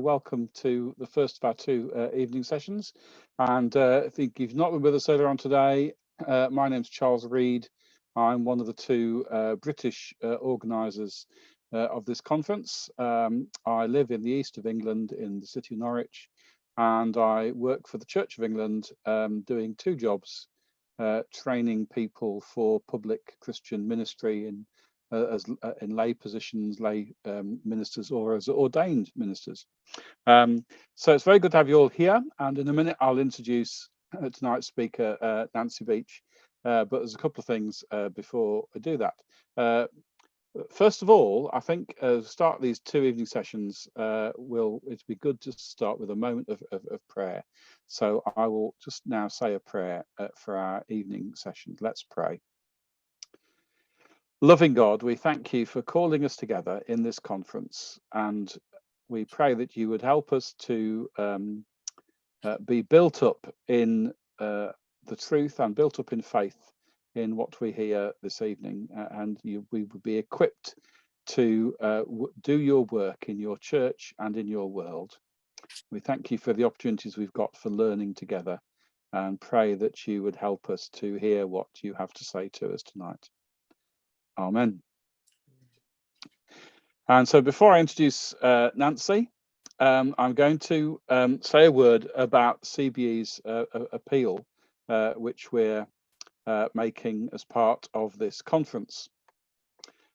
Welcome to the first of our two evening sessions. And I think you've not been with us earlier on today. My name's Charles Reed. I'm one of the two British organisers of this conference. I live in the east of England in the city of Norwich, and I work for the Church of England doing two jobs, training people for public Christian ministry in lay positions, lay ministers, or as ordained ministers. So it's very good to have you all here, and in a minute I'll introduce tonight's speaker, Nancy Beach, but there's a couple of things before I do that. First of all, I think start these two evening sessions, it'd be good to start with a moment of prayer. So I will just now say a prayer for our evening session. Let's pray. Loving God, we thank you for calling us together in this conference, and we pray that you would help us to be built up in the truth and built up in faith in what we hear this evening, and we would be equipped to do your work in your church and in your world. We thank you for the opportunities we've got for learning together, and pray that you would help us to hear what you have to say to us tonight. Amen. And so before I introduce Nancy, I'm going to say a word about CBE's appeal, which we're making as part of this conference.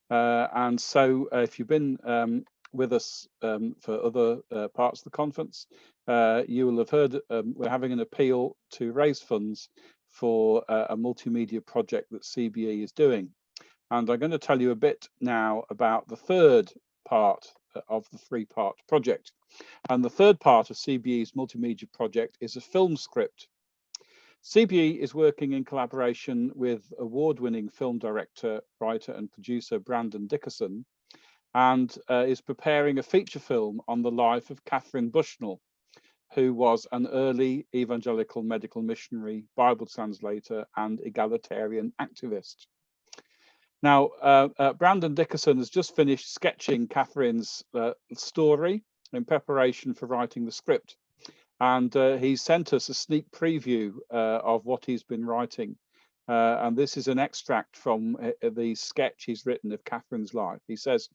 And so if you've been with us for other parts of the conference, you will have heard we're having an appeal to raise funds for a multimedia project that CBE is doing. And I'm going to tell you a bit now about the third part of the three-part project. And the third part of CBE's multimedia project is a film script. CBE is working in collaboration with award-winning film director, writer and producer Brandon Dickerson, and is preparing a feature film on the life of Catherine Bushnell, who was an early evangelical medical missionary, Bible translator and egalitarian activist. Now, Brandon Dickerson has just finished sketching Catherine's story in preparation for writing the script. And he sent us a sneak preview of what he's been writing. And this is an extract from the sketch he's written of Catherine's life. He says,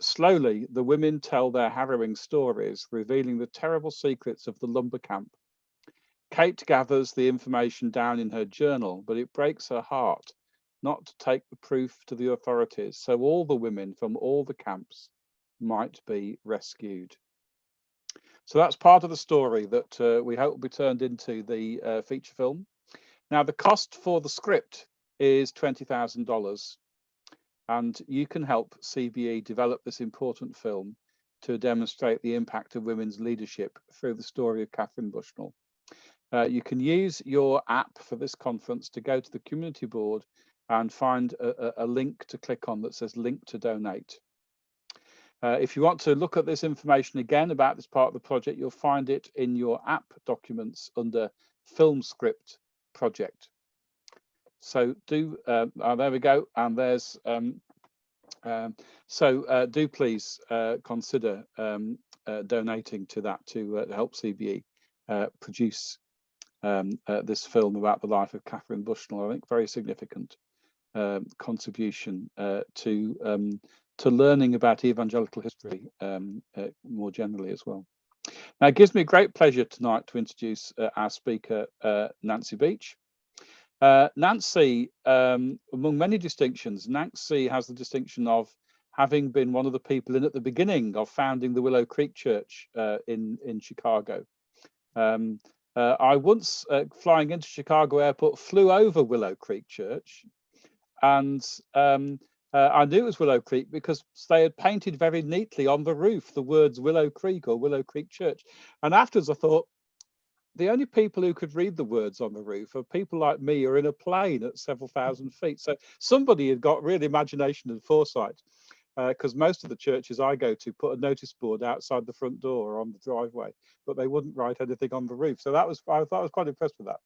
slowly, the women tell their harrowing stories, revealing the terrible secrets of the lumber camp. Kate gathers the information down in her journal, but it breaks her heart not to take the proof to the authorities, so all the women from all the camps might be rescued. So that's part of the story that we hope will be turned into the feature film. Now, the cost for the script is $20,000, and you can help CBE develop this important film to demonstrate the impact of women's leadership through the story of Catherine Bushnell. You can use your app for this conference to go to the community board and find a link to click on that says link to donate. If you want to look at this information again about this part of the project, you'll find it in your app documents under film script project. So do, there we go. And there's, do please consider donating to that to help CBE produce this film about the life of Catherine Bushnell. I think very significant contribution to learning about evangelical history more generally as well. Now, it gives me great pleasure tonight to introduce our speaker, Nancy Beach. Nancy, among many distinctions, Nancy has the distinction of having been one of the people in at the beginning of founding the Willow Creek Church in Chicago. I once, flying into Chicago Airport, flew over Willow Creek Church, and I knew it was Willow Creek because they had painted very neatly on the roof the words Willow Creek or Willow Creek Church. And afterwards I thought, the only people who could read the words on the roof are people like me who are in a plane at several thousand feet. So somebody had got real imagination and foresight, because most of the churches I go to put a notice board outside the front door or on the driveway, but they wouldn't write anything on the roof. So I thought I was quite impressed with that.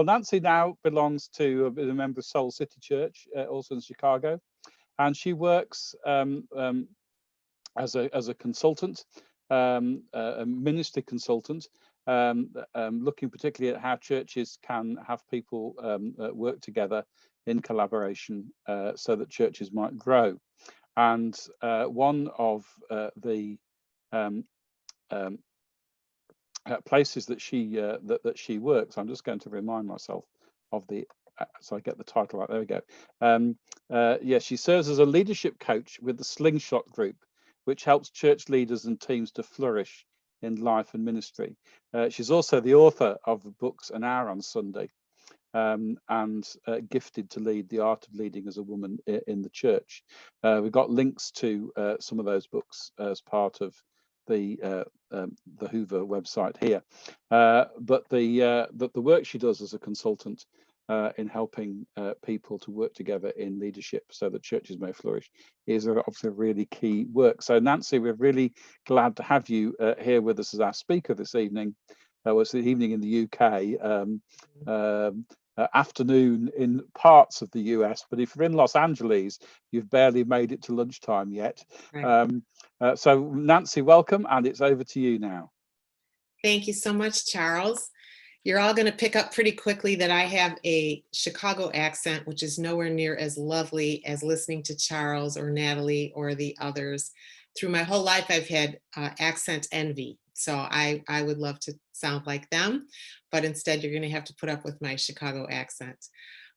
Nancy now belongs to a member of Soul City Church, also in Chicago, and she works as a consultant a ministry consultant, looking particularly at how churches can have people work together in collaboration so that churches might grow. And one of the places that she works, I'm just going to remind myself of the so I get the title right. There we go. Yeah, she serves as a leadership coach with the SlingShot Group, which helps church leaders and teams to flourish in life and ministry. She's also the author of the books An Hour on Sunday, and gifted to lead the art of leading as a woman in the church. We've got links to some of those books as part of the Hoover website here, but the work she does as a consultant in helping people to work together in leadership so that churches may flourish is obviously a really key work. So Nancy, we're really glad to have you here with us as our speaker this evening. It's the evening in the UK. Afternoon in parts of the US, but if you're in Los Angeles, you've barely made it to lunchtime yet. Right. So Nancy, welcome, and it's over to you now. Thank you so much, Charles. You're all going to pick up pretty quickly that I have a Chicago accent, which is nowhere near as lovely as listening to Charles or Natalie or the others. Through my whole life, I've had accent envy. So I would love to sound like them, but instead you're going to have to put up with my Chicago accent.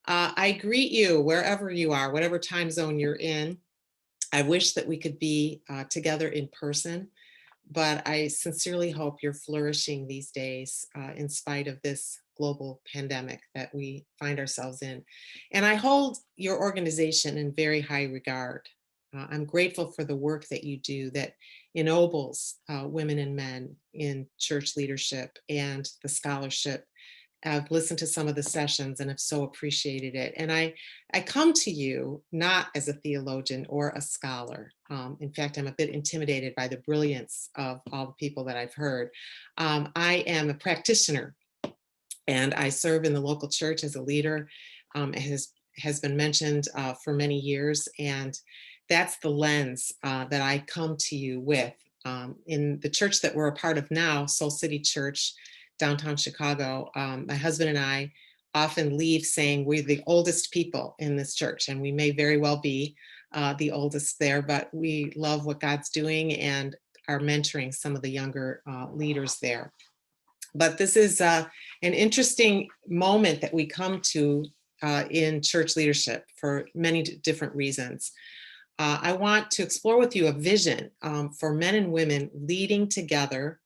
I greet you wherever you are, whatever time zone you're in. I wish that we could be together in person, but I sincerely hope you're flourishing these days in spite of this global pandemic that we find ourselves in. And I hold your organization in very high regard. I'm grateful for the work that you do that ennobles women and men in church leadership and the scholarship. I've listened to some of the sessions and have so appreciated it. And I come to you not as a theologian or a scholar. In fact, I'm a bit intimidated by the brilliance of all the people that I've heard. I am a practitioner, and I serve in the local church as a leader. It has been mentioned for many years, and that's the lens that I come to you with. In the church that we're a part of now, Soul City Church, downtown Chicago, my husband and I often leave saying we're the oldest people in this church, and we may very well be the oldest there, but we love what God's doing and are mentoring some of the younger leaders there. But this is an interesting moment that we come to in church leadership for many different reasons. I want to explore with you a vision for men and women leading together,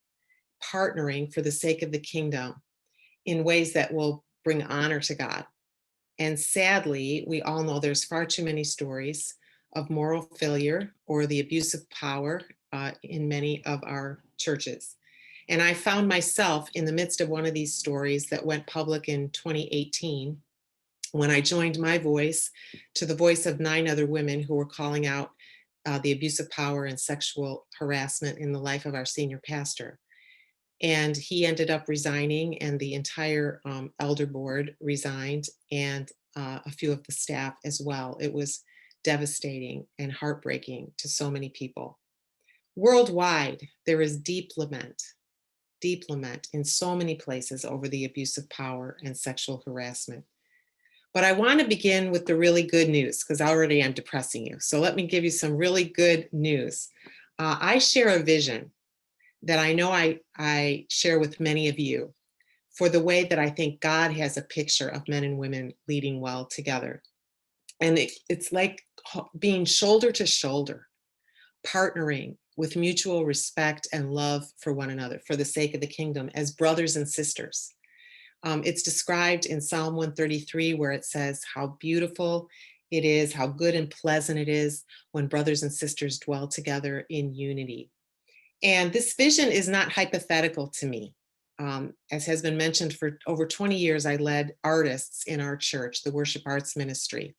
partnering for the sake of the kingdom in ways that will bring honor to God. And sadly, we all know there's far too many stories of moral failure or the abuse of power in many of our churches. And I found myself in the midst of one of these stories that went public in 2018, when I joined my voice to the voice of 9 other women who were calling out the abuse of power and sexual harassment in the life of our senior pastor. And he ended up resigning, and the entire elder board resigned, and a few of the staff as well. It was devastating and heartbreaking to so many people. Worldwide, there is deep lament in so many places over the abuse of power and sexual harassment. But I want to begin with the really good news, because already I'm depressing you. So let me give you some really good news. I share a vision that I know I share with many of you for the way that I think God has a picture of men and women leading well together. And it's like being shoulder to shoulder, partnering with mutual respect and love for one another for the sake of the kingdom as brothers and sisters. It's described in Psalm 133, where it says how beautiful it is, how good and pleasant it is when brothers and sisters dwell together in unity. And this vision is not hypothetical to me. As has been mentioned, for over 20 years, I led artists in our church, the worship arts ministry.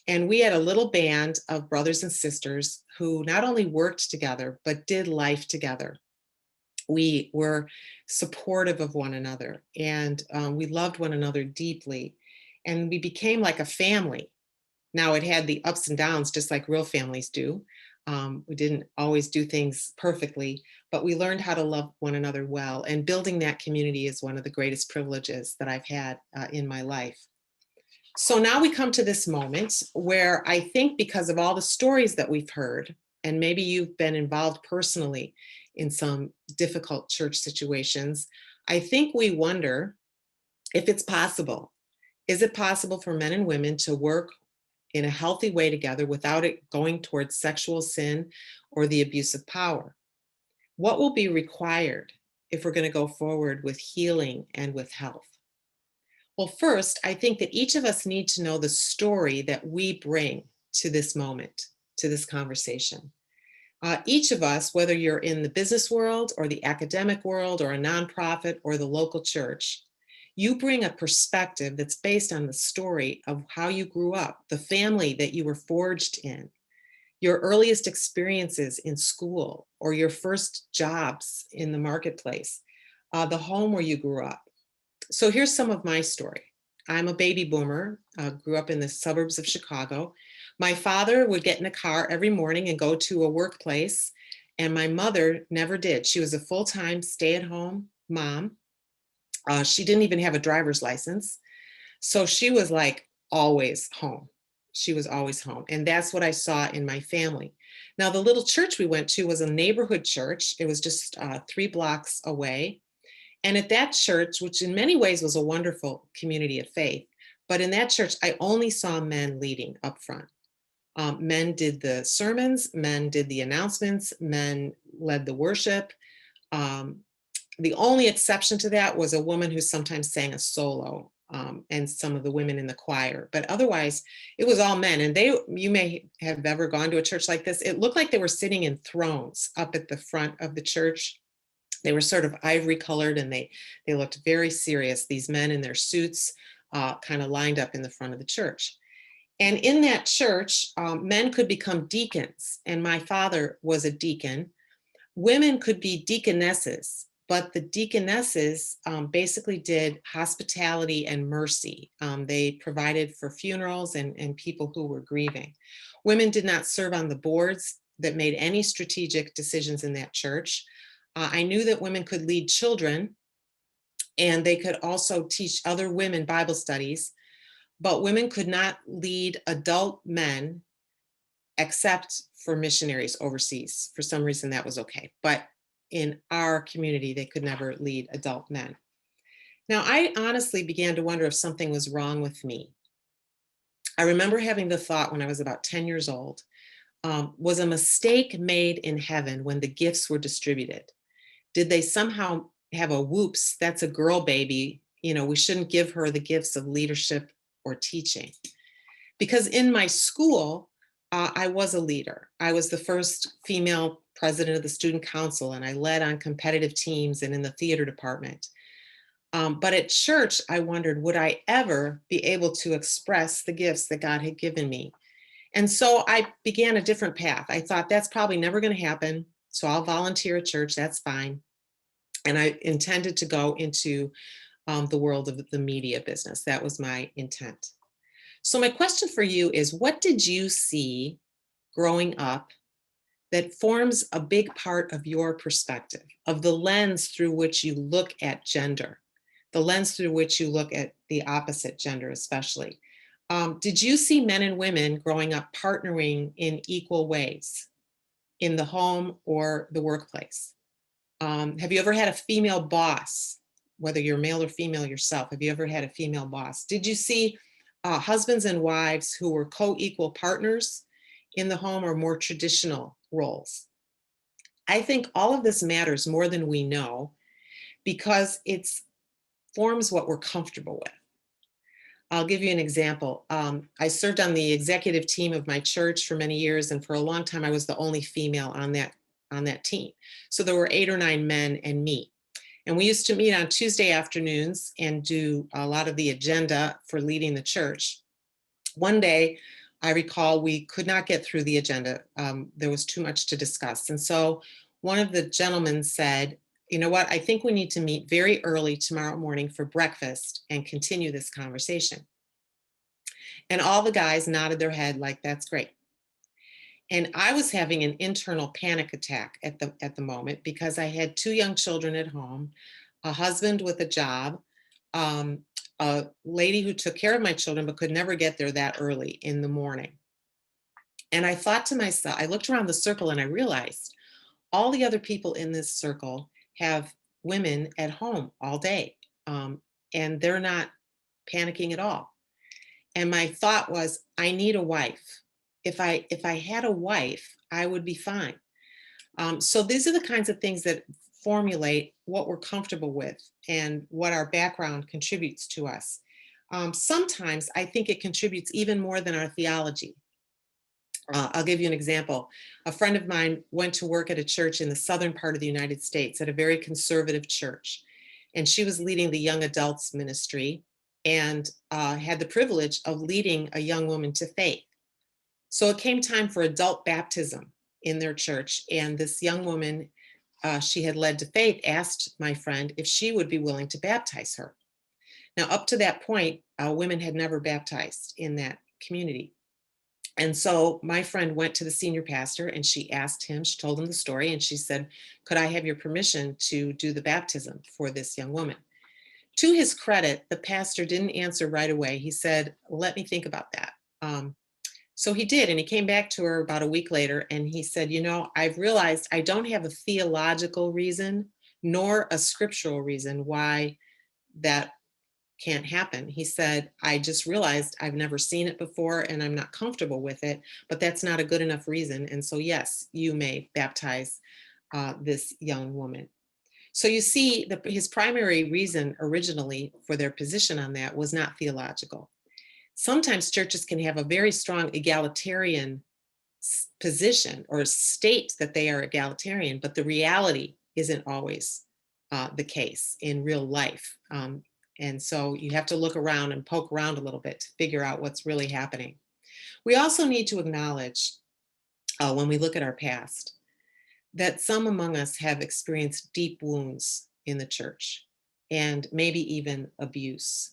And we had a little band of brothers and sisters who not only worked together, but did life together. We were supportive of one another, and we loved one another deeply. And we became like a family. Now, it had the ups and downs, just like real families do. We didn't always do things perfectly, but we learned how to love one another well. And building that community is one of the greatest privileges that I've had in my life. So now we come to this moment where I think, because of all the stories that we've heard, and maybe you've been involved personally in some difficult church situations, I think we wonder if it's possible. Is it possible for men and women to work in a healthy way together without it going towards sexual sin or the abuse of power? What will be required if we're going to go forward with healing and with health? Well, first, I think that each of us need to know the story that we bring to this moment, to this conversation. Each of us, whether you're in the business world or the academic world or a nonprofit or the local church, you bring a perspective that's based on the story of how you grew up, the family that you were forged in, your earliest experiences in school or your first jobs in the marketplace, the home where you grew up. So here's some of my story. I'm a baby boomer, grew up in the suburbs of Chicago. My father would get in a car every morning and go to a workplace, and my mother never did. She was a full-time stay-at-home mom. She didn't even have a driver's license. So she was like always home. She was always home. And that's what I saw in my family. Now, the little church we went to was a neighborhood church. It was just 3 blocks away. And at that church, which in many ways was a wonderful community of faith, but in that church, I only saw men leading up front. Men did the sermons, men did the announcements, men led the worship. The only exception to that was a woman who sometimes sang a solo, and some of the women in the choir. But otherwise, it was all men. And you may have ever gone to a church like this. It looked like they were sitting in thrones up at the front of the church. They were sort of ivory colored, and they looked very serious. These men in their suits kind of lined up in the front of the church. And in that church, men could become deacons, and my father was a deacon. Women could be deaconesses, but the deaconesses basically did hospitality and mercy. They provided for funerals and people who were grieving. Women did not serve on the boards that made any strategic decisions in that church. I knew that women could lead children, and they could also teach other women Bible studies, but women could not lead adult men except for missionaries overseas. For some reason, that was okay. But in our community, they could never lead adult men. Now, I honestly began to wonder if something was wrong with me. I remember having the thought when I was about 10 years old, was a mistake made in heaven when the gifts were distributed? Did they somehow have a whoops, that's a girl baby, we shouldn't give her the gifts of leadership or teaching? Because in my school, I was a leader. I was the first female president of the student council, and I led on competitive teams and in the theater department. But at church, I wondered, would I ever be able to express the gifts that God had given me? And so I began a different path. I thought that's probably never going to happen. So I'll volunteer at church, that's fine. And I intended to go into the world of the media business. That was my intent. So my question for you is, what did you see growing up that forms a big part of your perspective, of the lens through which you look at gender, the lens through which you look at the opposite gender especially? Did you see men and women growing up partnering in equal ways in the home or the workplace? Have you ever had a female boss, whether you're male or female yourself? Have you ever had a female boss? Did you see husbands and wives who were co-equal partners in the home, or more traditional roles? I think all of this matters more than we know, because it forms what we're comfortable with. I'll give you an example. I served on the executive team of my church for many years, and for a long time I was the only female on that team. So there were 8 or 9 men and me. And we used to meet on Tuesday afternoons and do a lot of the agenda for leading the church. One day, I recall we could not get through the agenda. There was too much to discuss. And so one of the gentlemen said, you know what, I think we need to meet very early tomorrow morning for breakfast and continue this conversation. And all the guys nodded their head like, that's great. And I was having an internal panic attack at the moment because I had 2 young children at home, a husband with a job, um, a lady who took care of my children but could never get there that early in the morning. And I thought to myself, I looked around the circle and I realized all the other people in this circle have women at home all day, um, and they're not panicking at all. And my thought was, I need a wife. If I had a wife, I would be fine. So these are the kinds of things that formulate what we're comfortable with and what our background contributes to us. Sometimes I think it contributes even more than our theology. I'll give you an example. A friend of mine went to work at a church in the southern part of the United States, at a very conservative church. And she was leading the young adults ministry and had the privilege of leading a young woman to faith. So it came time for adult baptism in their church. And this young woman she had led to faith asked my friend if she would be willing to baptize her. Now, up to that point, women had never baptized in that community. And so my friend went to the senior pastor and she asked him, she told him the story, and she said, could I have your permission to do the baptism for this young woman? To his credit, the pastor didn't answer right away. He said, let me think about that. So he did, and he came back to her about a week later and he said, I've realized I don't have a theological reason nor a scriptural reason why that can't happen. He said, I just realized I've never seen it before and I'm not comfortable with it, but that's not a good enough reason. And so, yes, you may baptize this young woman. So you see, his primary reason originally for their position on that was not theological. Sometimes churches can have a very strong egalitarian position or state that they are egalitarian, but the reality isn't always the case in real life. And so you have to look around and poke around a little bit to figure out what's really happening. We also need to acknowledge when we look at our past that some among us have experienced deep wounds in the church and maybe even abuse.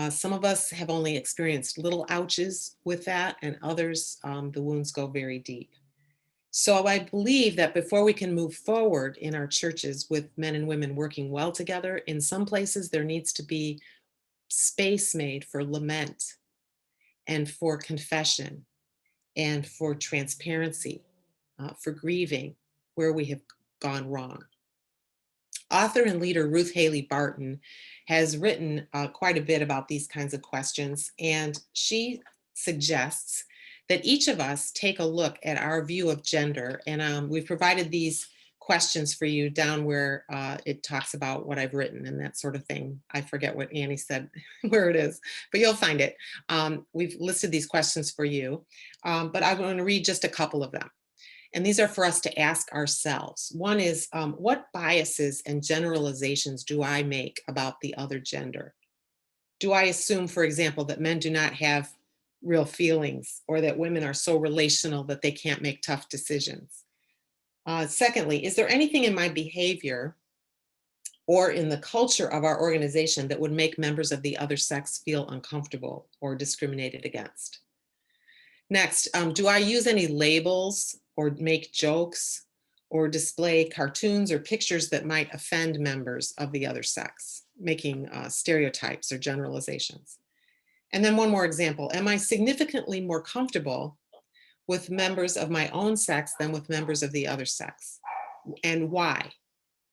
Some of us have only experienced little ouches with that, and others, the wounds go very deep. So I believe that before we can move forward in our churches with men and women working well together, in some places there needs to be space made for lament and for confession and for transparency, for grieving where we have gone wrong. Author and leader Ruth Haley Barton has written quite a bit about these kinds of questions, and she suggests that each of us take a look at our view of gender. And we've provided these questions for you down where it talks about what I've written and that sort of thing. I forget what Annie said, where it is, but you'll find it. We've listed these questions for you, but I'm going to read just a couple of them. And these are for us to ask ourselves. One is, what biases and generalizations do I make about the other gender? Do I assume, for example, that men do not have real feelings, or that women are so relational that they can't make tough decisions? Secondly, is there anything in my behavior or in the culture of our organization that would make members of the other sex feel uncomfortable or discriminated against? Next, do I use any labels or make jokes or display cartoons or pictures that might offend members of the other sex, making stereotypes or generalizations? And then one more example, am I significantly more comfortable with members of my own sex than with members of the other sex? And why?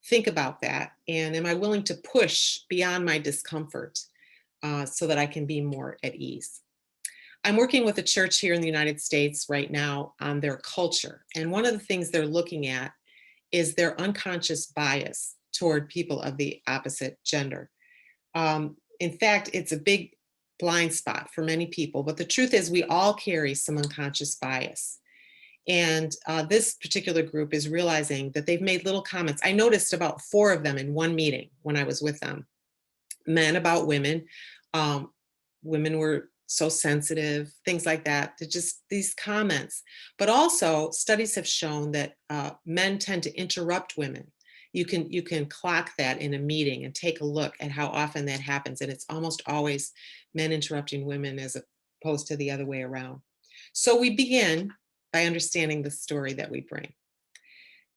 Think about that. And am I willing to push beyond my discomfort so that I can be more at ease? I'm working with a church here in the United States right now on their culture. And one of the things they're looking at is their unconscious bias toward people of the opposite gender. In fact, it's a big blind spot for many people, but the truth is we all carry some unconscious bias. And this particular group is realizing that they've made little comments. I noticed about 4 of them in one meeting when I was with them. Men about women. Women were so sensitive, things like that. They're just these comments. But also studies have shown that men tend to interrupt women. You can clock that in a meeting and take a look at how often that happens. And it's almost always men interrupting women as opposed to the other way around. So we begin by understanding the story that we bring.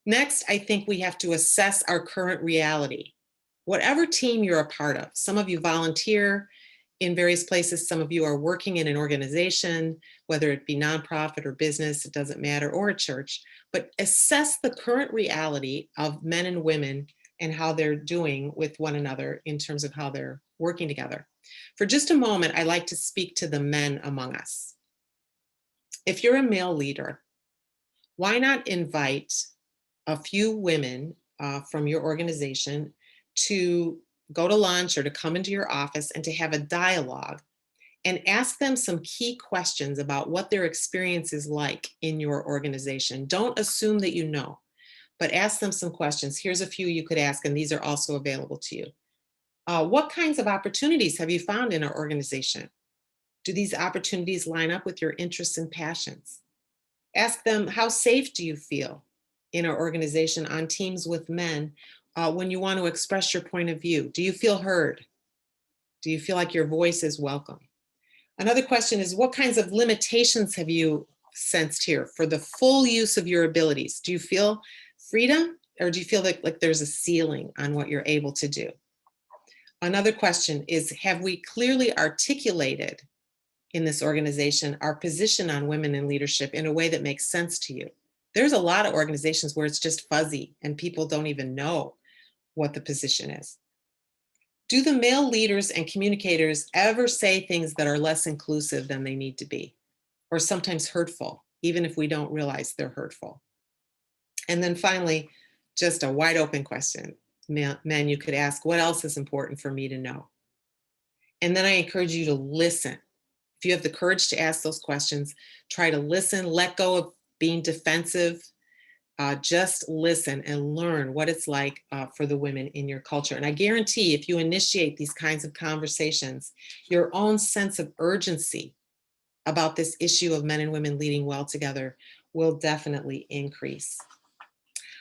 Next, I think we have to assess our current reality. Whatever team you're a part of, some of you volunteer in various places, some of you are working in an organization, whether it be nonprofit or business, it doesn't matter, or a church, but assess the current reality of men and women and how they're doing with one another in terms of how they're working together. For just a moment, I'd like to speak to the men among us. If you're a male leader, why not invite a few women from your organization to go to lunch or to come into your office and to have a dialogue and ask them some key questions about what their experience is like in your organization. Don't assume that you know, but ask them some questions. Here's a few you could ask, and these are also available to you. What kinds of opportunities have you found in our organization? Do these opportunities line up with your interests and passions? Ask them, how safe do you feel in our organization on teams with men when you want to express your point of view? Do you feel heard? Do you feel like your voice is welcome? Another question is, what kinds of limitations have you sensed here for the full use of your abilities? Do you feel freedom, or do you feel like there's a ceiling on what you're able to do? Another question is, have we clearly articulated in this organization our position on women in leadership in a way that makes sense to you? There's a lot of organizations where it's just fuzzy and people don't even know what the position is. Do the male leaders and communicators ever say things that are less inclusive than they need to be, or sometimes hurtful, even if we don't realize they're hurtful? And then finally, just a wide open question. Men, you could ask, what else is important for me to know? And then I encourage you to listen. If you have the courage to ask those questions, try to listen, let go of being defensive. Just listen and learn what it's like for the women in your culture. And I guarantee if you initiate these kinds of conversations, your own sense of urgency about this issue of men and women leading well together will definitely increase.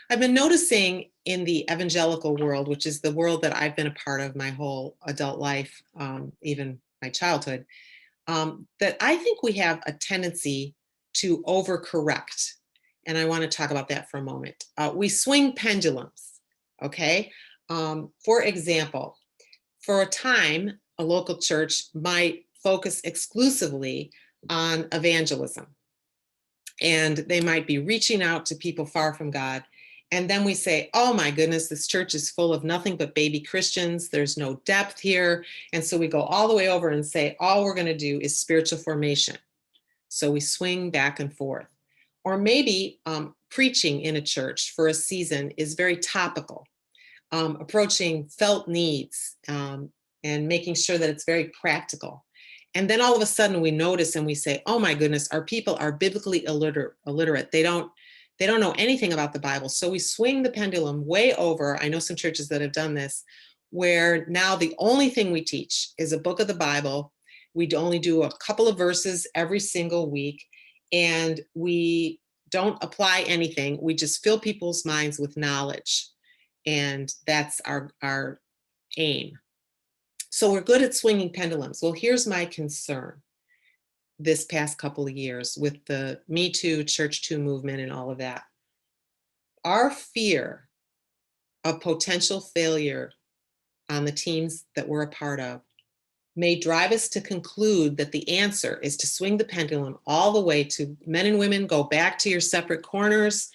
I've been noticing in the evangelical world, which is the world that I've been a part of my whole adult life, even my childhood, that I think we have a tendency to overcorrect. And I want to talk about that for a moment. We swing pendulums, okay? For example, for a time, a local church might focus exclusively on evangelism. And they might be reaching out to people far from God. And then we say, oh my goodness, this church is full of nothing but baby Christians. There's no depth here. And so we go all the way over and say, all we're going to do is spiritual formation. So we swing back and forth. Or maybe preaching in a church for a season is very topical, approaching felt needs and making sure that it's very practical. And then all of a sudden we notice and we say, oh my goodness, our people are biblically illiterate. They don't know anything about the Bible. So we swing the pendulum way over. I know some churches that have done this, where now the only thing we teach is a book of the Bible. We only do a couple of verses every single week, and we don't apply anything. We just fill people's minds with knowledge. And that's our aim. So we're good at swinging pendulums. Well, here's my concern this past couple of years with the Me Too, Church Too movement and all of that. Our fear of potential failure on the teams that we're a part of may drive us to conclude that the answer is to swing the pendulum all the way to men and women, go back to your separate corners,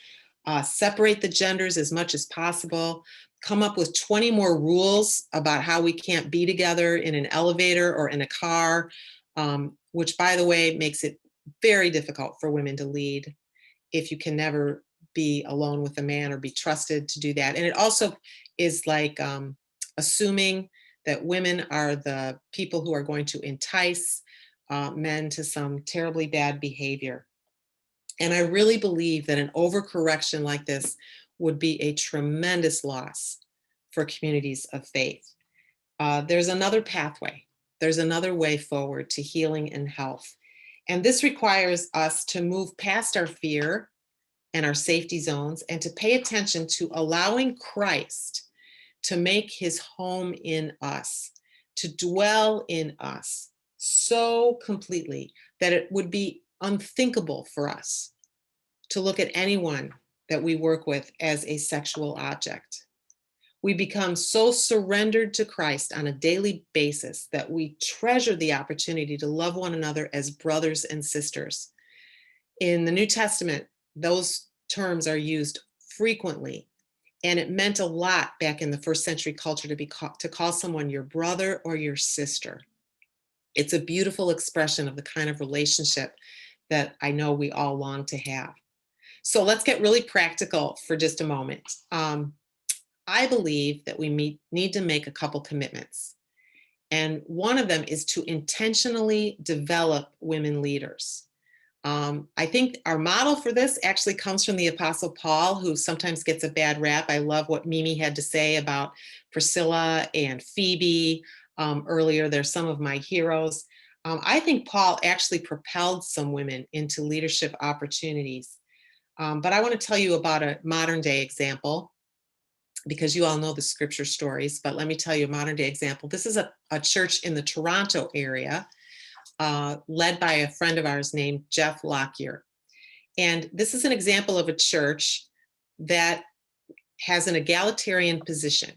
separate the genders as much as possible, come up with 20 more rules about how we can't be together in an elevator or in a car, which, by the way, makes it very difficult for women to lead if you can never be alone with a man or be trusted to do that. And it also is like assuming that women are the people who are going to entice men to some terribly bad behavior. And I really believe that an overcorrection like this would be a tremendous loss for communities of faith. There's another pathway. There's another way forward to healing and health. And this requires us to move past our fear and our safety zones and to pay attention to allowing Christ to make his home in us, to dwell in us so completely that it would be unthinkable for us to look at anyone that we work with as a sexual object. We become so surrendered to Christ on a daily basis that we treasure the opportunity to love one another as brothers and sisters. In the New Testament, those terms are used frequently, and it meant a lot back in the first century culture to call someone your brother or your sister. It's a beautiful expression of the kind of relationship that I know we all long to have. So let's get really practical for just a moment. I believe that we need to make a couple commitments. And one of them is to intentionally develop women leaders. I think our model for this actually comes from the Apostle Paul, who sometimes gets a bad rap. I love what Mimi had to say about Priscilla and Phoebe earlier. They're some of my heroes. I think Paul actually propelled some women into leadership opportunities. But I want to tell you about a modern day example, because you all know the scripture stories, but let me tell you a modern day example. This is a church in the Toronto area, led by a friend of ours named Jeff Lockyer. And this is an example of a church that has an egalitarian position.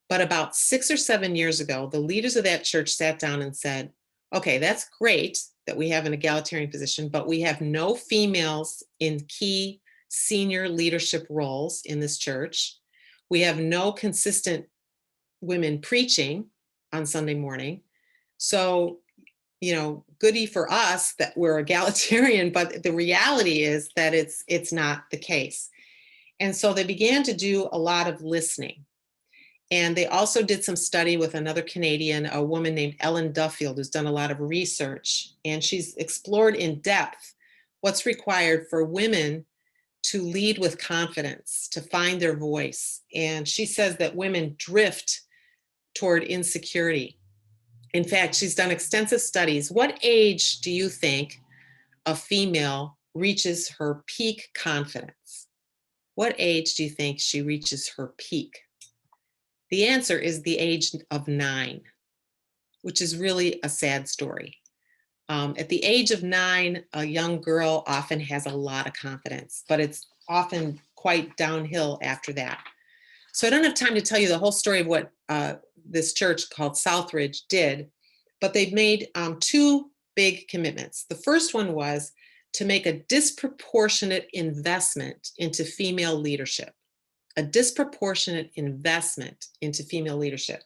But about 6 or 7 years ago, the leaders of that church sat down and said, okay, that's great that we have an egalitarian position, but we have no females in key senior leadership roles in this church. We have no consistent women preaching on Sunday morning. So, goody for us that we're egalitarian, but the reality is that it's not the case. And so they began to do a lot of listening. And they also did some study with another Canadian, a woman named Ellen Duffield, who's done a lot of research. And she's explored in depth what's required for women to lead with confidence, to find their voice. And she says that women drift toward insecurity. In fact, she's done extensive studies. What age do you think a female reaches her peak confidence? What age do you think she reaches her peak? The answer is the age of 9, which is really a sad story. At the age of 9, a young girl often has a lot of confidence, but it's often quite downhill after that. So I don't have time to tell you the whole story of what this church called Southridge did, but they've made 2 big commitments. The first one was to make a disproportionate investment into female leadership. A disproportionate investment into female leadership.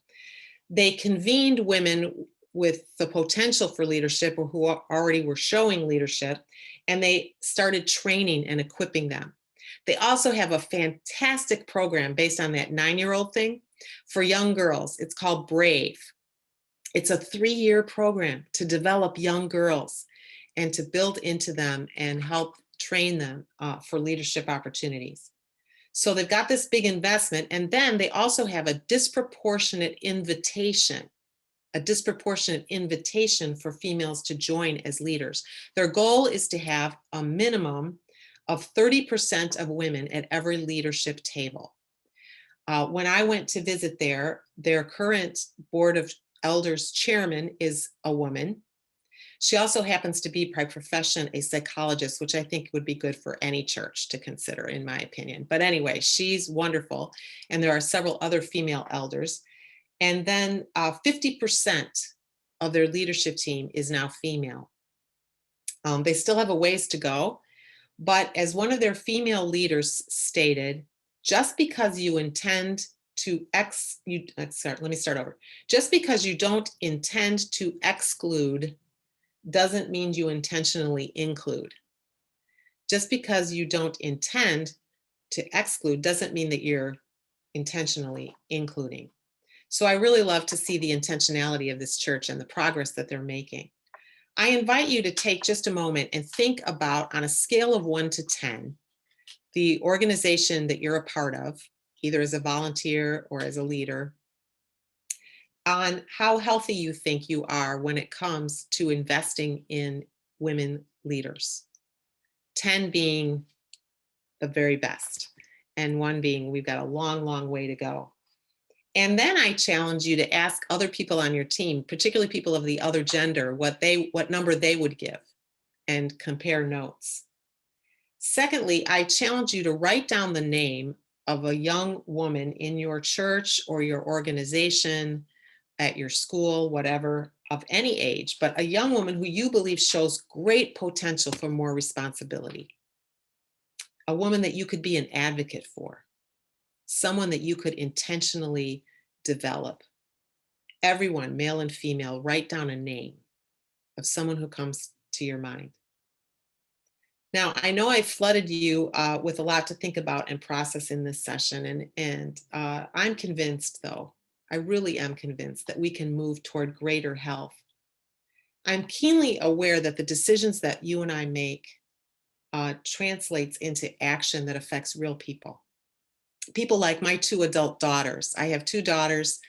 They convened women with the potential for leadership or who already were showing leadership, and they started training and equipping them. They also have a fantastic program based on that 9-year-old thing for young girls. It's called Brave. It's a 3-year program to develop young girls and to build into them and help train them for leadership opportunities. So they've got this big investment, and then they also have a disproportionate invitation for females to join as leaders. Their goal is to have a minimum of 30% of women at every leadership table. When I went to visit their current board of elders chairman is a woman. She also happens to be by profession a psychologist, which I think would be good for any church to consider, in my opinion. But anyway, she's wonderful. And there are several other female elders. And then 50% of their leadership team is now female. They still have a ways to go. But as one of their female leaders stated, just because you intend to Just because you don't intend to exclude doesn't mean you intentionally include. Just because you don't intend to exclude doesn't mean that you're intentionally including. So I really love to see the intentionality of this church and the progress that they're making. I invite you to take just a moment and think about, on a scale of 1 to 10, the organization that you're a part of, either as a volunteer or as a leader, on how healthy you think you are when it comes to investing in women leaders. 10 being the very best, and 1 being we've got a long, long way to go. And then I challenge you to ask other people on your team, particularly people of the other gender, what number they would give, and compare notes. Secondly, I challenge you to write down the name of a young woman in your church or your organization, at your school, whatever, of any age, but a young woman who you believe shows great potential for more responsibility. A woman that you could be an advocate for, someone that you could intentionally develop. Everyone, male and female, write down a name of someone who comes to your mind. Now, I know I flooded you with a lot to think about and process in this session, and I'm convinced, though, I really am convinced that we can move toward greater health. I'm keenly aware that the decisions that you and I make translates into action that affects real people. People like my 2 adult daughters. I have 2 daughters.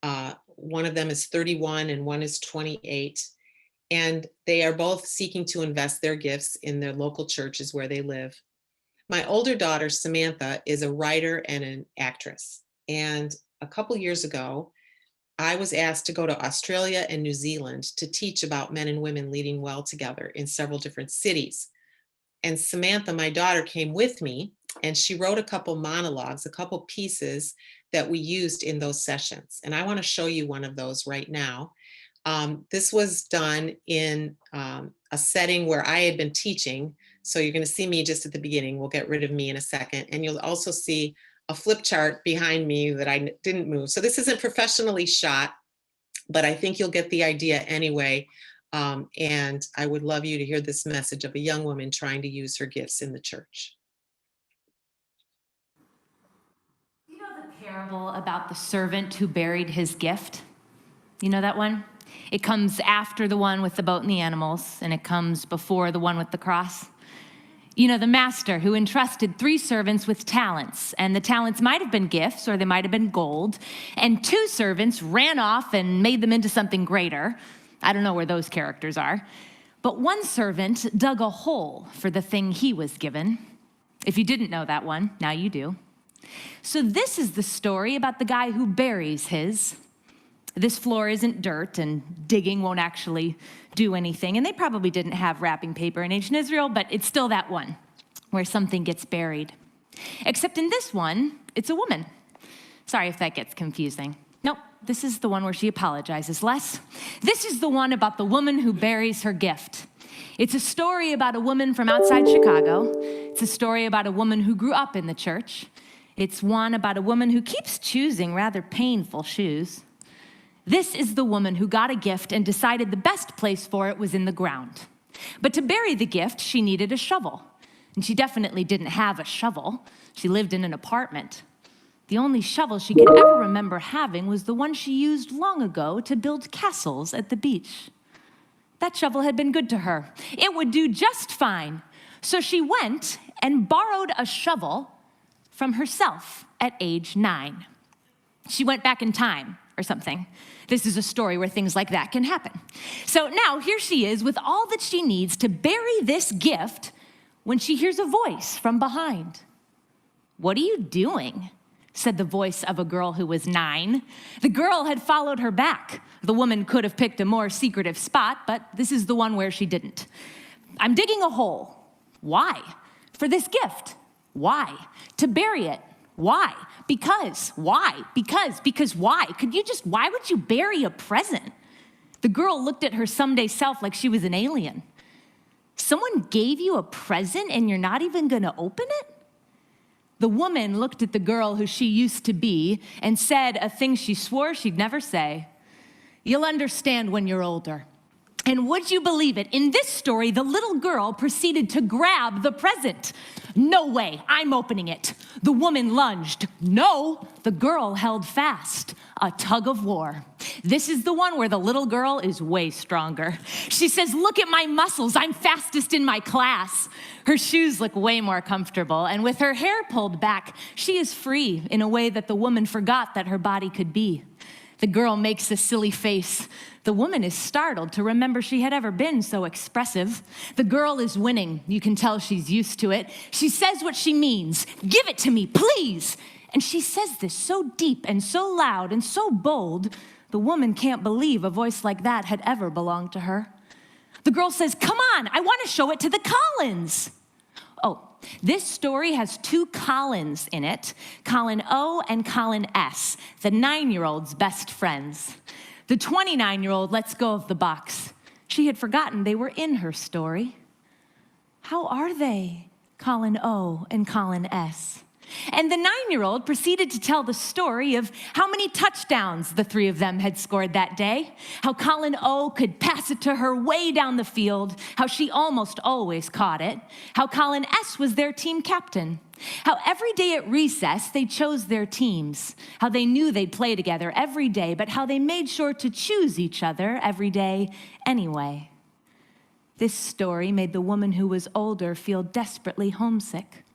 One of them is 31 and one is 28. And they are both seeking to invest their gifts in their local churches where they live. My older daughter, Samantha, is a writer and an actress. And a couple years ago, I was asked to go to Australia and New Zealand to teach about men and women leading well together in several different cities. And Samantha, my daughter, came with me, and she wrote a couple monologues, a couple pieces that we used in those sessions. And I want to show you one of those right now. This was done in a setting where I had been teaching. So you're going to see me just at the beginning. We'll get rid of me in a second. And you'll also see a flip chart behind me that I didn't move. So this isn't professionally shot, but I think you'll get the idea anyway. And I would love you to hear this message of a young woman trying to use her gifts in the church. You know the parable about the servant who buried his gift? You know that one? It comes after the one with the boat and the animals, and it comes before the one with the cross. You know, the master who entrusted 3 servants with talents, and the talents might have been gifts or they might have been gold, and 2 servants ran off and made them into something greater. I don't know where those characters are. But one servant dug a hole for the thing he was given. If you didn't know that one, now you do. So this is the story about the guy who buries his. This floor isn't dirt, and digging won't actually do anything. And they probably didn't have wrapping paper in ancient Israel, but it's still that one where something gets buried. Except in this one, it's a woman. Sorry if that gets confusing. Nope, this is the one where she apologizes less. This is the one about the woman who buries her gift. It's a story about a woman from outside Chicago. It's a story about a woman who grew up in the church. It's one about a woman who keeps choosing rather painful shoes. This is the woman who got a gift and decided the best place for it was in the ground. But to bury the gift, she needed a shovel. And she definitely didn't have a shovel. She lived in an apartment. The only shovel she could ever remember having was the one she used long ago to build castles at the beach. That shovel had been good to her. It would do just fine. So she went and borrowed a shovel from herself at age 9. She went back in time or something. This is a story where things like that can happen. So now here she is with all that she needs to bury this gift when she hears a voice from behind. "What are you doing?" said the voice of a girl who was 9. The girl had followed her back. The woman could have picked a more secretive spot, but this is the one where she didn't. "I'm digging a hole." "Why?" "For this gift." "Why?" "To bury it." "Why?" "Because." "Why?" Because why? Why would you bury a present?" The girl looked at her someday self like she was an alien. "Someone gave you a present and you're not even gonna open it?" The woman looked at the girl who she used to be and said a thing she swore she'd never say. "You'll understand when you're older." And would you believe it? In this story, the little girl proceeded to grab the present. "No way, I'm opening it." The woman lunged. "No." The girl held fast. A tug of war. This is the one where the little girl is way stronger. She says, "Look at my muscles. I'm fastest in my class." Her shoes look way more comfortable, and with her hair pulled back, she is free in a way that the woman forgot that her body could be. The girl makes a silly face. The woman is startled to remember she had ever been so expressive. The girl is winning. You can tell she's used to it. She says what she means. "Give it to me, please." And she says this so deep and so loud and so bold, the woman can't believe a voice like that had ever belonged to her. The girl says, "Come on, I want to show it to the Collins." "Oh, This story has two Collins in it, Colin O and Colin S, the 9-year-old's best friends. The 29-year-old lets go of the box. She had forgotten they were in her story. How are they, Colin O and Colin S? And the 9-year-old proceeded to tell the story of how many touchdowns the three of them had scored that day, how Colin O could pass it to her way down the field, how she almost always caught it, how Colin S was their team captain, how every day at recess they chose their teams, how they knew they'd play together every day, but how they made sure to choose each other every day anyway. This story made the woman who was older feel desperately homesick.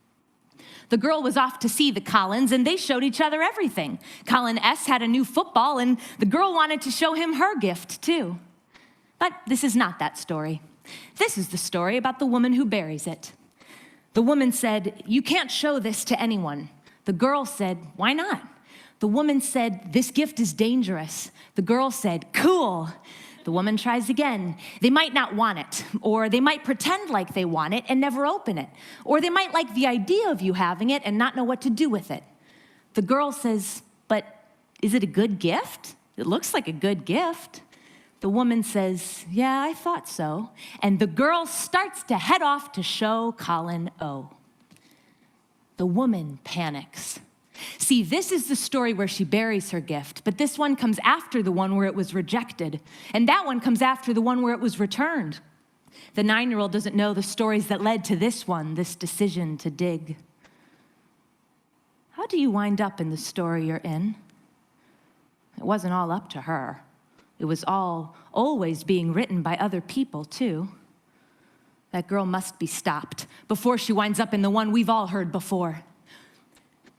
The girl was off to see the Collins, and they showed each other everything. Colin S had a new football, and the girl wanted to show him her gift, too. But this is not that story. This is the story about the woman who buries it. The woman said, "You can't show this to anyone." The girl said, "Why not?" The woman said, "This gift is dangerous." The girl said, "Cool." The woman tries again. "They might not want it, or they might pretend like they want it and never open it, or they might like the idea of you having it and not know what to do with it." The girl says, "But is it a good gift? It looks like a good gift." The woman says, "Yeah, I thought so." And the girl starts to head off to show Colin O. The woman panics. See, this is the story where she buries her gift, but this one comes after the one where it was rejected, and that one comes after the one where it was returned. The 9-year-old doesn't know the stories that led to this one, this decision to dig. How do you wind up in the story you're in? It wasn't all up to her. It was all always being written by other people, too. That girl must be stopped before she winds up in the one we've all heard before.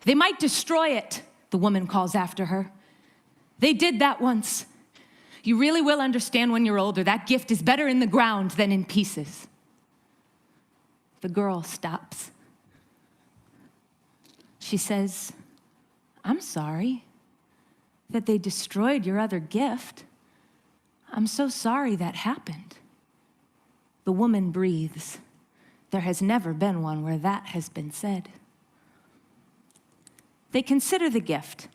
"They might destroy it," the woman calls after her. "They did that once. You really will understand when you're older. That gift is better in the ground than in pieces." The girl stops. She says, "I'm sorry that they destroyed your other gift. I'm so sorry that happened." The woman breathes. There has never been one where that has been said. They consider the gift.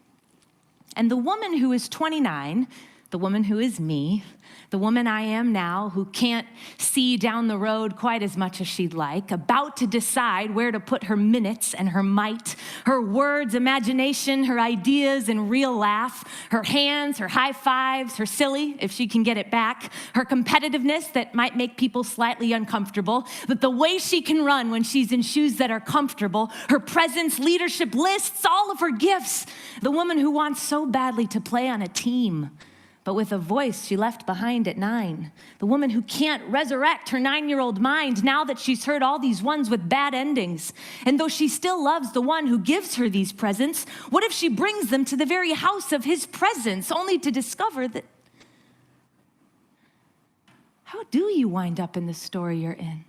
And the woman who is 29, the woman who is me, the woman I am now, who can't see down the road quite as much as she'd like, about to decide where to put her minutes and her might, her words, imagination, her ideas and real laugh, her hands, her high fives, her silly, if she can get it back, her competitiveness that might make people slightly uncomfortable, but the way she can run when she's in shoes that are comfortable, her presence, leadership, lists, all of her gifts, the woman who wants so badly to play on a team, but with a voice she left behind at 9. The woman who can't resurrect her 9-year-old mind now that she's heard all these ones with bad endings. And though she still loves the one who gives her these presents, what if she brings them to the very house of his presence, only to discover that... How do you wind up in the story you're in?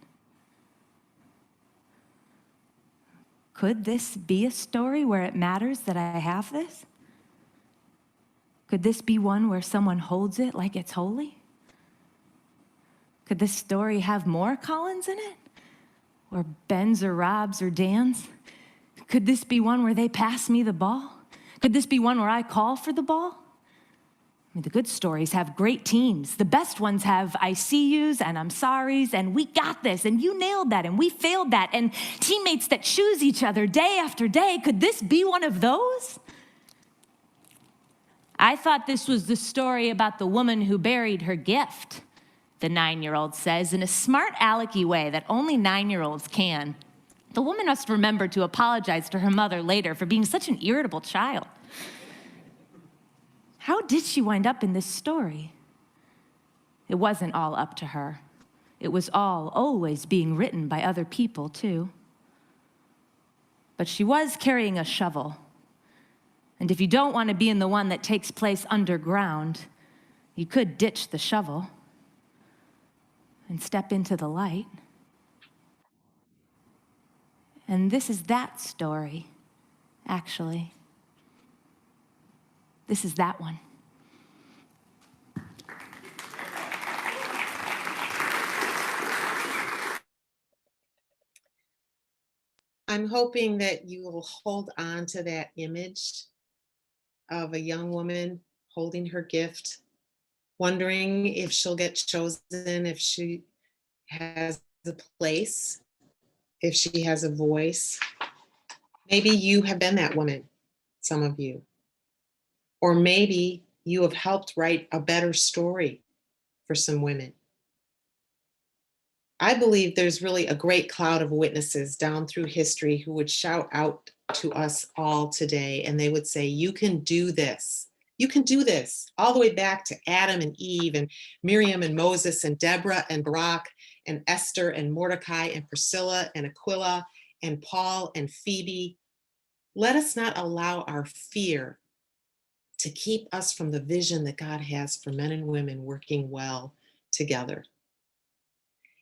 Could this be a story where it matters that I have this? Could this be one where someone holds it like it's holy? Could this story have more Collins in it? Or Bens or Robs or Dans? Could this be one where they pass me the ball? Could this be one where I call for the ball? I mean, the good stories have great teams. The best ones have I see yous and I'm sorries and we got this and you nailed that and we failed that and teammates that choose each other day after day. Could this be one of those? I thought this was the story about the woman who buried her gift, the 9-year-old says, in a smart alecky way that only 9-year-olds can. The woman must remember to apologize to her mother later for being such an irritable child. How did she wind up in this story? It wasn't all up to her. It was all always being written by other people, too. But she was carrying a shovel. And if you don't want to be in the one that takes place underground, you could ditch the shovel and step into the light. And this is that story, actually. This is that one. I'm hoping that you will hold on to that image of a young woman holding her gift, wondering if she'll get chosen, if she has a place, if she has a voice. Maybe you have been that woman, some of you. Or maybe you have helped write a better story for some women. I believe there's really a great cloud of witnesses down through history who would shout out to us all today, and they would say, you can do this. You can do this, all the way back to Adam and Eve and Miriam and Moses and Deborah and Barak and Esther and Mordecai and Priscilla and Aquila and Paul and Phoebe. Let us not allow our fear to keep us from the vision that God has for men and women working well together.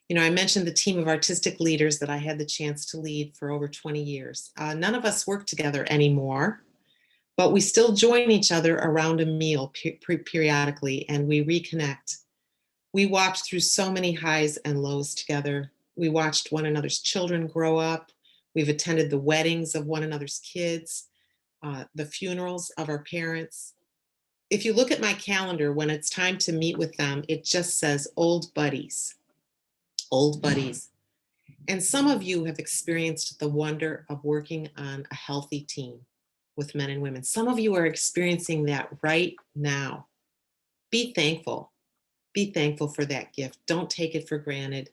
You know, I mentioned the team of artistic leaders that I had the chance to lead for over 20 years. None of us work together anymore, but we still join each other around a meal periodically, and we reconnect. We walked through so many highs and lows together. We watched one another's children grow up. We've attended the weddings of one another's kids, the funerals of our parents. If you look at my calendar, when it's time to meet with them, it just says old buddies. Old buddies. And some of you have experienced the wonder of working on a healthy team with men and women. Some of you are experiencing that right now. Be thankful. Be thankful for that gift. Don't take it for granted.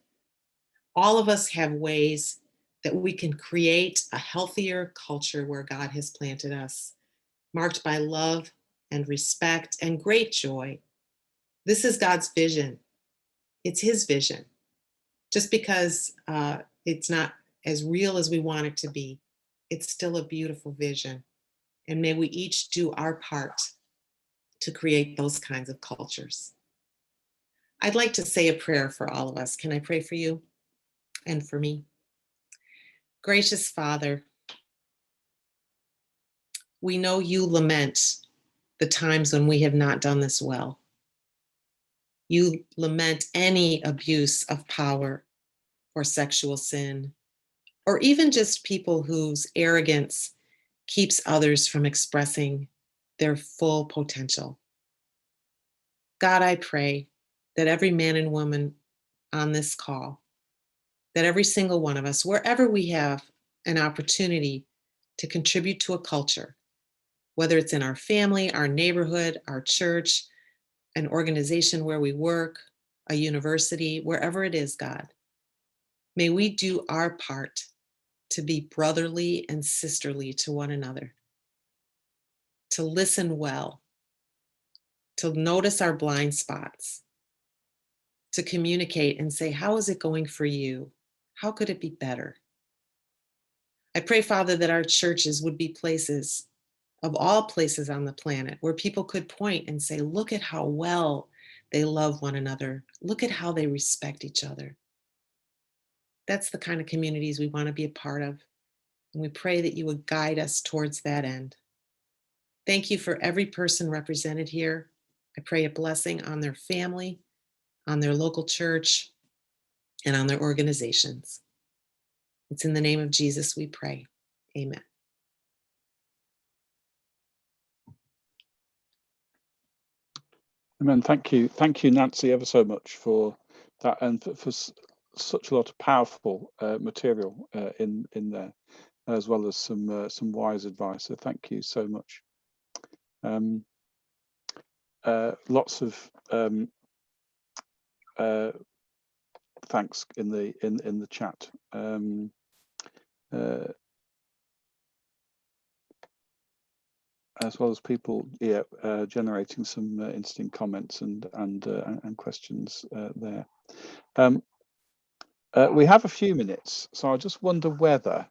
All of us have ways that we can create a healthier culture where God has planted us, marked by love and respect and great joy. This is God's vision. It's his vision. Just because it's not as real as we want it to be, it's still a beautiful vision. And may we each do our part to create those kinds of cultures. I'd like to say a prayer for all of us. Can I pray for you and for me? Gracious Father, we know you lament the times when we have not done this well. You lament any abuse of power or sexual sin, or even just people whose arrogance keeps others from expressing their full potential. God, I pray that every man and woman on this call, that every single one of us, wherever we have an opportunity to contribute to a culture, whether it's in our family, our neighborhood, our church, an organization where we work, a university, wherever it is, God, may we do our part to be brotherly and sisterly to one another, to listen well, to notice our blind spots, to communicate and say, how is it going for you? How could it be better? I pray, Father, that our churches would be places, of all places on the planet, where people could point and say, look at how well they love one another. Look at how they respect each other. That's the kind of communities we want to be a part of. And we pray that you would guide us towards that end. Thank you for every person represented here. I pray a blessing on their family, on their local church, and on their organizations. It's in the name of Jesus we pray. Amen. Amen. Thank you, Nancy, ever so much for that, and for such a lot of powerful material in there, as well as some wise advice. So thank you so much. Lots of thanks in the chat. As well as people, generating some interesting comments and questions there. We have a few minutes, so I just wonder whether,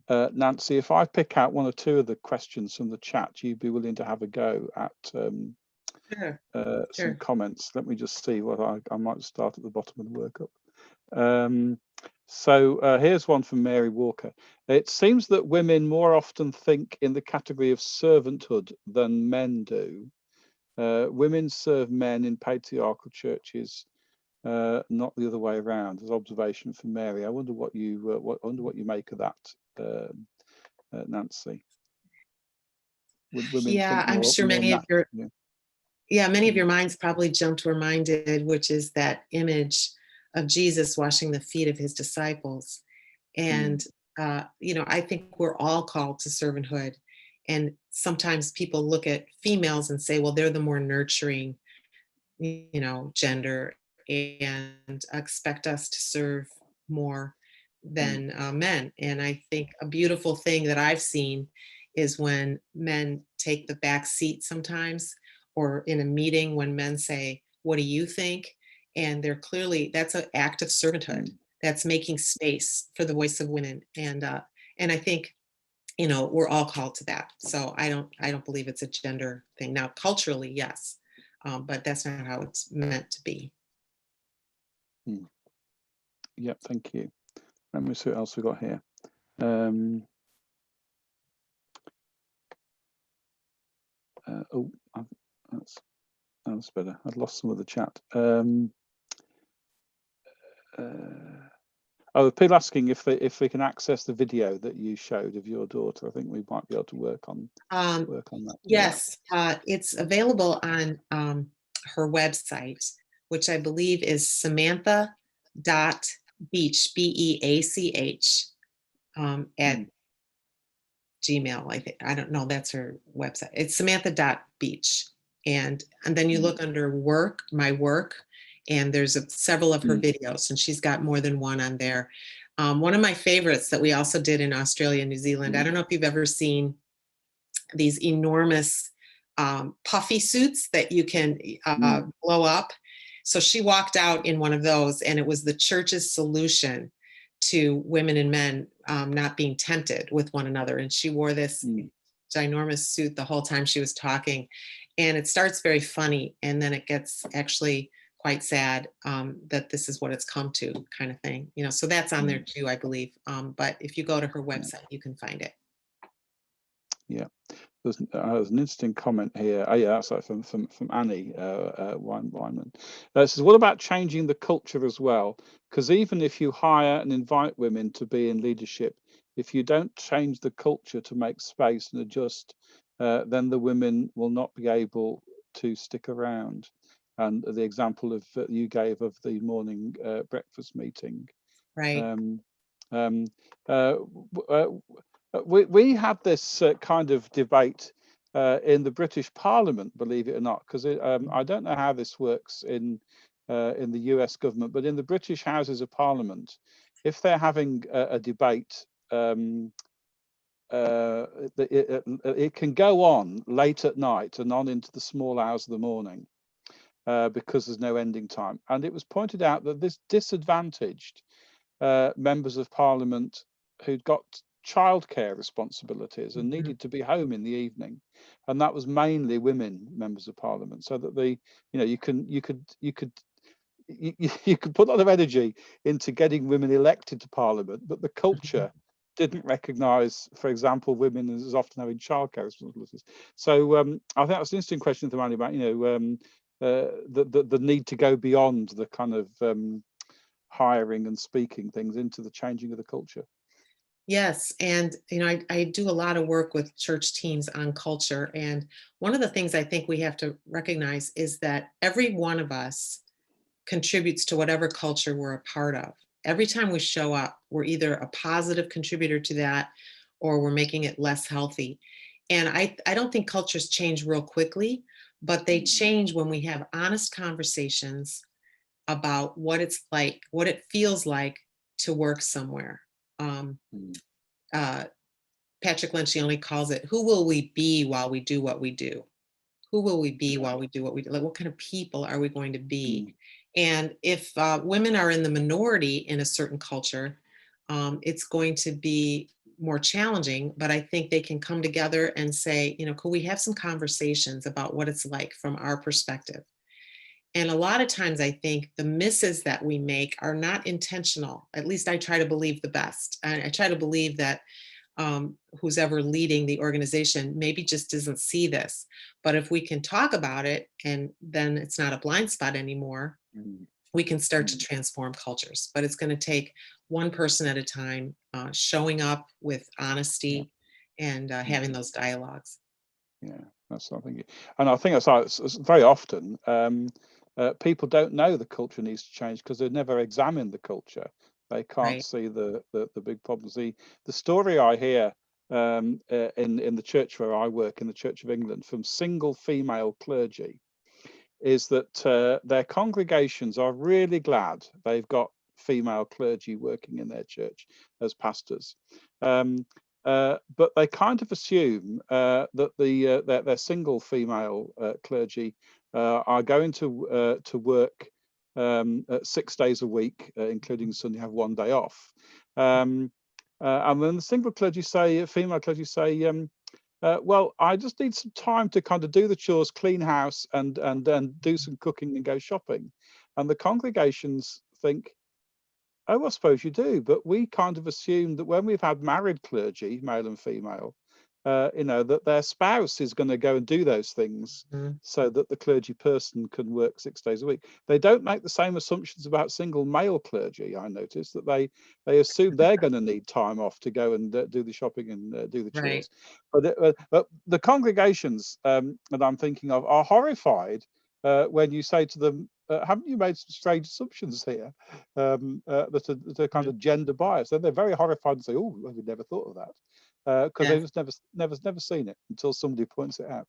Nancy, if I pick out one or two of the questions from the chat, you'd be willing to have a go at some comments. Let me just see what I might start at the bottom of the workup. So here's one from Mary Walker. It seems that women more often think in the category of servanthood than men do. Women serve men in patriarchal churches, not the other way around. As observation from Mary. I wonder what you make of that Nancy? Would women Yeah, think I'm more, sure many of natural? your Yeah. many of Mm, your minds probably jumped where mine did, which is that image of Jesus washing the feet of his disciples. mm, And I think we're all called to servanthood. And sometimes people look at females and say, well, they're the more nurturing, gender, and expect us to serve more mm, than men. And I think a beautiful thing that I've seen is when men take the back seat sometimes, or in a meeting when men say, what do you think? And that's an act of servanthood. mm. That's making space for the voice of women. And I think, we're all called to that. So I don't believe it's a gender thing. Now, culturally, yes, but that's not how it's meant to be. Yeah, thank you. Let me see what else we got here. Um, oh, that's better. I'd lost some of the chat. People asking if they can access the video that you showed of your daughter. I think we might be able to work on Um, that. yes, it's available on her website, which I believe is Samantha.Beach, Beach, at Mm, Gmail. I think, I don't know, that's her website. It's Samantha.Beach. And then you mm, look under my work, and there's several of her mm, videos, and she's got more than one on there. One of my favorites that we also did in Australia and New Zealand, I mm, don't know if you've ever seen these enormous puffy suits that you can mm, blow up. So she walked out in one of those, and it was the church's solution to women and men not being tempted with one another. And she wore this mm. ginormous suit the whole time she was talking. And it starts very funny, and then it gets actually quite sad that this is what it's come to, kind of thing. So that's on there too, I believe. But if you go to her website, you can find it. Yeah. There's an interesting comment here. Oh yeah, that's from Annie Weinman. It says, what about changing the culture as well? Because even if you hire and invite women to be in leadership, if you don't change the culture to make space and adjust, then the women will not be able to stick around. And the example of you gave of the morning breakfast meeting. Right. Um, um, uh, we had this kind of debate in the British Parliament, believe it or not, because I don't know how this works in the US government, but in the British Houses of Parliament, if they're having a debate, it can go on late at night and on into the small hours of the morning because there's no ending time. And it was pointed out that this disadvantaged members of Parliament who'd got childcare responsibilities and Mhm. needed to be home in the evening, and that was mainly women members of Parliament. So that you could put a lot of energy into getting women elected to Parliament, but the culture didn't recognise, for example, women as often having childcare responsibilities. So I think that's an interesting question to Andy about the need to go beyond the kind of hiring and speaking things into the changing of the culture. Yes. And, I do a lot of work with church teams on culture. And one of the things I think we have to recognize is that every one of us contributes to whatever culture we're a part of. Every time we show up, we're either a positive contributor to that, or we're making it less healthy. And I don't think cultures change real quickly, but they change when we have honest conversations about what it's like, what it feels like to work somewhere. Um, Mm, uh, Patrick Lencioni calls it, who will we be while we do what we do? Who will we be while we do what we do? Like, what kind of people are we going to be? mm, And if women are in the minority in a certain culture, it's going to be more challenging, but I think they can come together and say, could we have some conversations about what it's like from our perspective? And a lot of times I think the misses that we make are not intentional. At least I try to believe the best. And I try to believe that who's ever leading the organization maybe just doesn't see this. But if we can talk about it, and then it's not a blind spot anymore, mm, we can start to mm, transform cultures. But it's going to take one person at a time, showing up with honesty and having those dialogues. Yeah, that's what I think. And I think that's how it's very often people don't know the culture needs to change because they've never examined the culture. They can't Right. see the big problems. The story I hear in the church where I work, in the Church of England, from single female clergy, is that their congregations are really glad they've got female clergy working in their church as pastors. But they kind of assume that their single female clergy are going to work 6 days a week, including Sunday, have one day off. And then the single clergy say, female clergy say, well, I just need some time to kind of do the chores, clean house, and then do some cooking and go shopping. And the congregations think, oh, I suppose you do, but we kind of assume that when we've had married clergy, male and female, that their spouse is going to go and do those things so that the clergy person can work 6 days a week. They don't make the same assumptions about single male clergy. I notice that they assume they're going to need time off to go and do the shopping and do the chores. Right. But the congregations that I'm thinking of are horrified when you say to them, haven't you made some strange assumptions here that are kind of gender biased? And they're very horrified and say, oh, we never thought of that, because they've just never seen it until somebody points it out.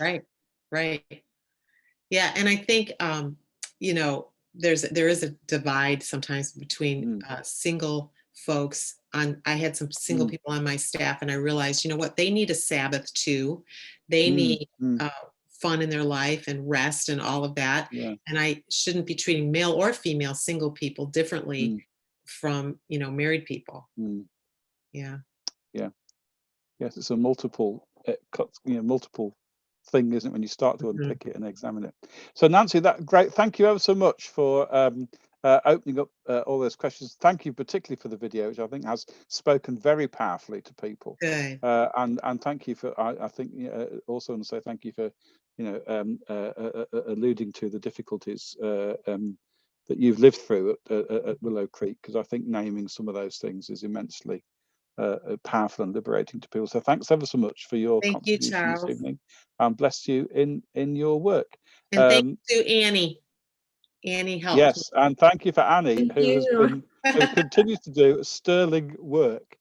Right. Yeah, and I think there is a divide sometimes between single folks. I had some single people on my staff, and I realized, you know what, they need a Sabbath too. They need fun in their life and rest and all of that. Yeah. And I shouldn't be treating male or female single people differently from married people. Yeah. Yes, it's a multiple thing, isn't it, when you start to unpick it and examine it. So Nancy, that great. Thank you ever so much for opening up all those questions. Thank you particularly for the video, which I think has spoken very powerfully to people. Good. And thank you for, I think also want to say thank you for alluding to the difficulties that you've lived through at Willow Creek, because I think naming some of those things is immensely powerful and liberating to people. So thanks ever so much for your Thank you, contribution Charles. this evening, and bless you in your work. And thank you to Annie. Annie helped. Yes, and thank you for Annie, Thank who you. who continues to do sterling work